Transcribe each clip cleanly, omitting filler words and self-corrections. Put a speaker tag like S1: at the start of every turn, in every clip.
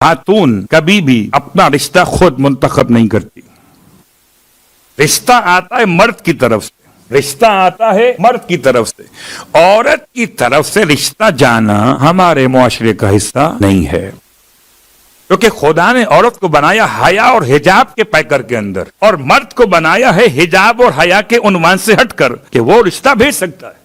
S1: खातून कभी भी अपना रिश्ता खुद मुंतखब नहीं करती। रिश्ता आता है मर्द की तरफ से, रिश्ता आता है मर्द की तरफ से। औरत की तरफ से रिश्ता जाना हमारे मुआशरे का हिस्सा नहीं है, क्योंकि खुदा ने औरत को बनाया हया और हिजाब के पैकर के अंदर, और मर्द को बनाया है हिजाब और हया के उन्वान से हटकर कि वो रिश्ता भेज सकता है।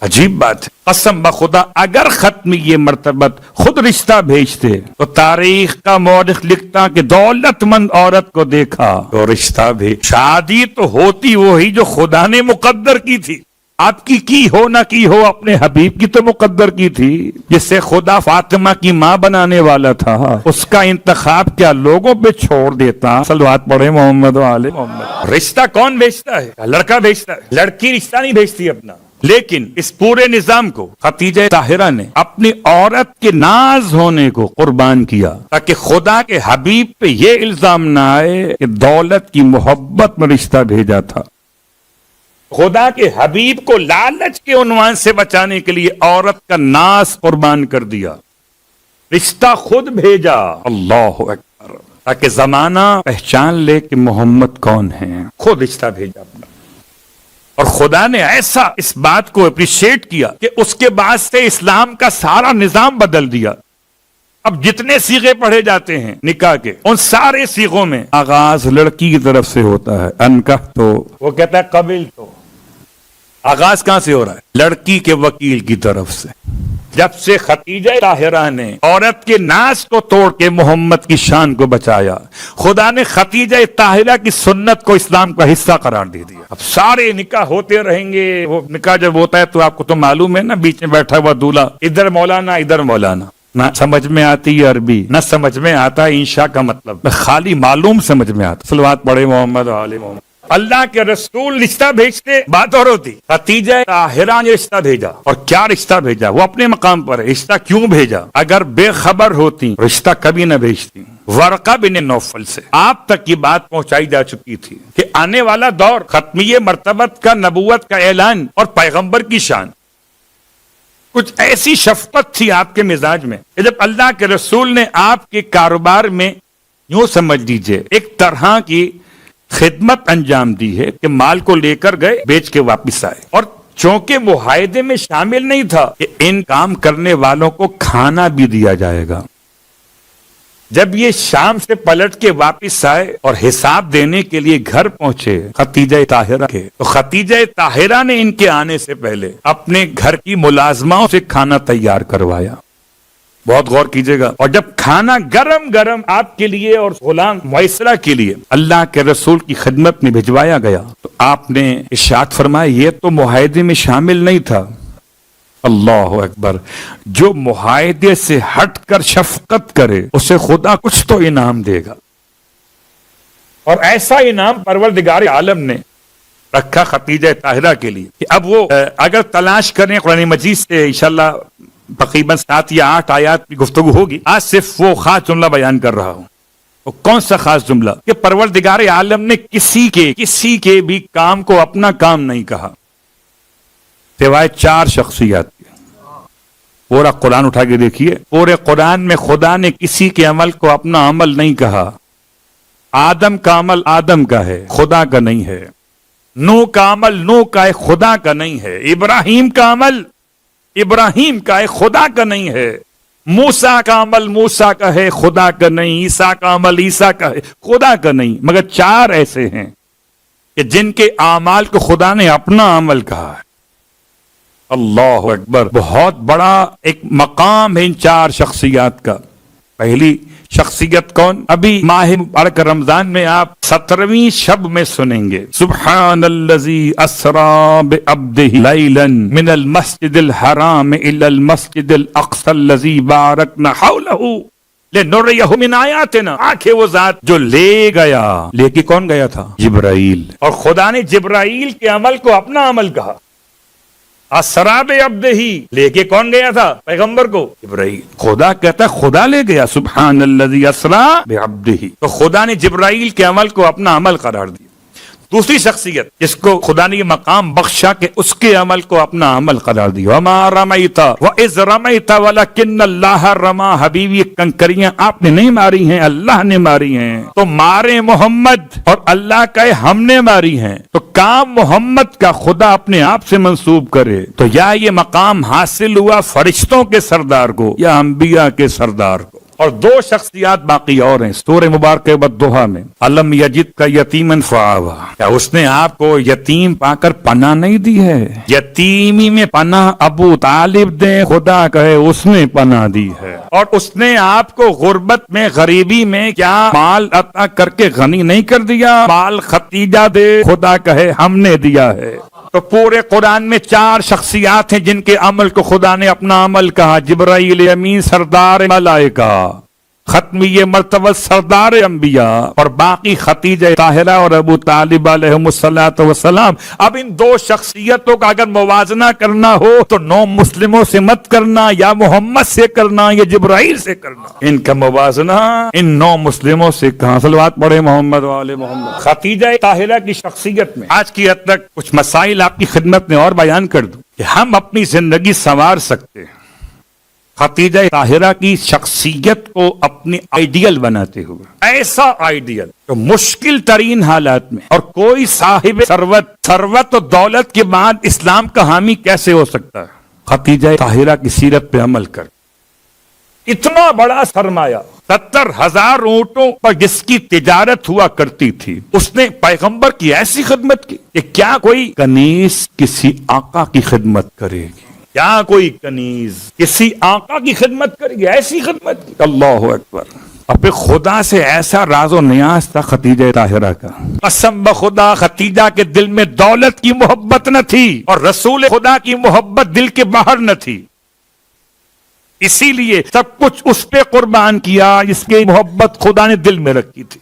S1: अजीब बात है, कसम बखुदा अगर खत्म ये मर्तबत खुद रिश्ता भेजते तो तारीख का मौरिख लिखता कि दौलतमंद औरत को देखा तो रिश्ता भेज। शादी तो होती वही जो खुदा ने मुकद्दर की थी। आपकी की हो ना की हो, अपने हबीब की तो मुकद्दर की थी, जिससे खुदा फातिमा की माँ बनाने वाला था। उसका इंतखाब क्या लोगों पे छोड़ देता। सलवात पढ़े मोहम्मद वाले मोहम्मद। रिश्ता कौन भेजता है? लड़का भेजता है, लड़की रिश्ता नहीं भेजती अपना। लेकिन इस पूरे निजाम को खतीजा ताहिरा ने अपनी औरत के नाज होने को कुर्बान किया, ताकि खुदा के हबीब पे ये इल्जाम ना आए कि दौलत की मोहब्बत में रिश्ता भेजा था। खुदा के हबीब को लालच के उन्वान से बचाने के लिए औरत का नाज कुर्बान कर दिया, रिश्ता खुद भेजा। अल्लाह अकबर, ताकि जमाना पहचान ले कि मोहम्मद कौन है। खुद रिश्ता भेजा अपना। और खुदा ने ऐसा इस बात को अप्रिशिएट किया कि उसके बाद से इस्लाम का सारा निजाम बदल दिया। अब जितने सीगे पढ़े जाते हैं निकाह के, उन सारे सीगों में आगाज लड़की की तरफ से होता है। अनका तो वो कहता है कबिल तो। आगाज कहां से हो रहा है? लड़की के वकील की तरफ से। जब से खतीजा ताहिरा ने औरत के नाज को तोड़ के मोहम्मद की शान को बचाया, खुदा ने खतीजा ताहिरा की सुन्नत को इस्लाम का हिस्सा करार दे दिया। अब सारे निकाह होते रहेंगे। वो निकाह जब होता है तो आपको तो मालूम है ना, बीच में बैठा हुआ दूल्हा, इधर मौलाना इधर मौलाना, ना समझ में आती है अरबी, ना समझ में आता है इंशा का मतलब, खाली मालूम समझ में आता। सलवात पढ़े मोहम्मद वाले मोहम्मद। अल्लाह के रसूल रिश्ता भेजते, बात और होती। खतीजा ताहिरा ने रिश्ता भेजा, और क्या रिश्ता भेजा वो अपने मकाम पर है। रिश्ता क्यों भेजा? अगर बेखबर होती रिश्ता कभी न भेजती। वरका बिन नौफल से आप तक ये बात पहुंचाई जा चुकी थी कि आने वाला दौर खत्मिये मर्तबत का, नबूवत का ऐलान और पैगंबर की शान। कुछ ऐसी शफकत थी आपके मिजाज में कि जब अल्लाह के रसूल ने आपके कारोबार में, यूं समझ लीजिए, एक तरह की खिदमत अंजाम दी है कि माल को लेकर गए, बेच के वापिस आए। और चूंकि मुआहदे में शामिल नहीं था कि इन काम करने वालों को खाना भी दिया जाएगा। जब ये शाम से पलट के वापिस आए और हिसाब देने के लिए घर पहुंचे खतीजा ताहिरा के, तो खतीजा ताहिरा ने इनके आने से पहले अपने घर की मुलाजमाओं से खाना तैयार करवाया। बहुत गौर कीजिएगा। और जब खाना गरम गरम आपके लिए और गुलाम मुयसरा के लिए अल्लाह के रसूल की खिदमत में भिजवाया गया, तो आपने इरशाद फरमाया ये तो मुआहदे में शामिल नहीं था। अल्लाह अकबर। जो मुआहदे से हटकर शफकत करे उसे खुदा कुछ तो इनाम देगा, और ऐसा इनाम परवरदिगार आलम ने रखा खतीजा ताहिरा के लिए कि अब वो अगर तलाश करें कुरान मजीद से इंशाअल्लाह तकरीबन 7 या 8 आयात की गुफ्तगू होगी। आज सिर्फ वो खास जुमला बयान कर रहा हूं। वो कौन सा खास जुमला? कि परवरदिगार आलम ने किसी के भी काम को अपना काम नहीं कहा, सिवाय 4 शख्सियत के। पूरा कुरान उठा के देखिए, पूरे कुरान में खुदा ने किसी के अमल को अपना अमल नहीं कहा। आदम का अमल आदम का है, खुदा का नहीं है। नूह का अमल नूह का है, खुदा का नहीं है। इब्राहिम का अमल इब्राहिम का है, खुदा का नहीं है। मूसा का अमल मूसा का है, खुदा का नहीं। ईसा का अमल ईसा का है, खुदा का नहीं। मगर 4 ऐसे हैं कि जिनके आमाल को खुदा ने अपना अमल कहा है। अल्लाह अकबर। बहुत बड़ा एक मकाम है इन 4 शख्सियत का। पहली शख्सियत कौन? अभी माह मुबारक रमजान में आप 17वीं शब में सुनेंगे, सुब्हानल्लज़ी अस्रा बिअब्दिही लैलन मिनल मस्जिदिल हराम इलल मस्जिदिल अक़सल्लज़ी बारकना हौलहू लिनुरियहु मिन आयातिना। आंखें वो जात जो ले गया। लेके कौन गया था? जिब्राइल। और खुदा ने जिब्राइल के अमल को अपना अमल कहा। असरा बिअब्दिही, लेके कौन गया था? पैगंबर को। जिब्राइल। खुदा कहता है खुदा ले गया, सुब्हानल्लज़ी अस्रा बिअब्दिही। तो खुदा ने जिब्राइल के अमल को अपना अमल करार दिया। دوسری شخصیت جس کو خدا نے یہ مقام بخشا کہ اس کے عمل کو اپنا عمل قرار دیا، وما رمیت واذ رمیت ولکن اللہ رما، حبیبی کنکریاں آپ نے نہیں ماری ہیں، اللہ نے ماری ہیں، تو مارے محمد، اور اللہ کہے ہم نے ماری ہیں، تو کام محمد کا خدا اپنے آپ سے منسوب کرے تو یا یہ مقام حاصل ہوا فرشتوں کے سردار کو یا انبیاء کے سردار کو۔ اور دو شخصیات باقی اور ہیں سورہ مبارکہ والضحیٰ میں، الم یجد کا یتیمن فآویٰ، کیا اس نے آپ کو یتیم پا کر پناہ نہیں دی ہے؟ یتیمی میں پناہ ابو طالب دے، خدا کہے اس نے پناہ دی ہے۔ اور اس نے آپ کو غربت میں غریبی میں کیا مال عطا کر کے غنی نہیں کر دیا؟ مال ختیجہ دے، خدا کہے ہم نے دیا ہے۔ تو پورے قرآن میں 4 شخصیات ہیں جن کے عمل کو خدا نے اپنا عمل کہا، جبرائیل امین سردار ملائکہ، ختمی مرتبہ سردار انبیاء، اور باقی ختیجہ طاہرہ اور ابو طالب علیہم الصلوۃ والسلام۔ اب ان 2 شخصیتوں کا اگر موازنہ کرنا ہو تو 9 مسلموں سے مت کرنا، یا محمد سے کرنا یا جبرائیل سے کرنا، ان کا موازنہ ان 9 مسلموں سے کہاں۔ صلوات پڑھے محمد وآل محمد۔ ختیجہ طاہرہ کی شخصیت میں آج کی حد تک کچھ مسائل آپ کی خدمت میں اور بیان کر دوں کہ ہم اپنی زندگی سنوار سکتے ہیں ختیجہ طاہرہ کی شخصیت کو اپنی آئیڈیل بناتے ہوئے، ایسا آئیڈیل تو مشکل ترین حالات میں، اور کوئی صاحب ثروت و دولت کے بعد اسلام کا حامی کیسے ہو سکتا ہے؟ ختیجہ طاہرہ کی سیرت پہ عمل کر اتنا بڑا سرمایہ، 70,000 اونٹوں پر جس کی تجارت ہوا کرتی تھی، اس نے پیغمبر کی ایسی خدمت کی کہ کیا کوئی کنیز کسی آقا کی خدمت کرے گی؟ کیا کوئی کنیز کسی آقا کی خدمت کرے گی؟ ایسی خدمت کی، اللہ اکبر۔ اب خدا سے ایسا راز و نیاز تھا ختیجہ طاہرہ کا، قسم بخدا ختیجہ کے دل میں دولت کی محبت نہ تھی اور رسول خدا کی محبت دل کے باہر نہ تھی، اسی لیے سب کچھ اس پہ قربان کیا جس کی محبت خدا نے دل میں رکھی تھی۔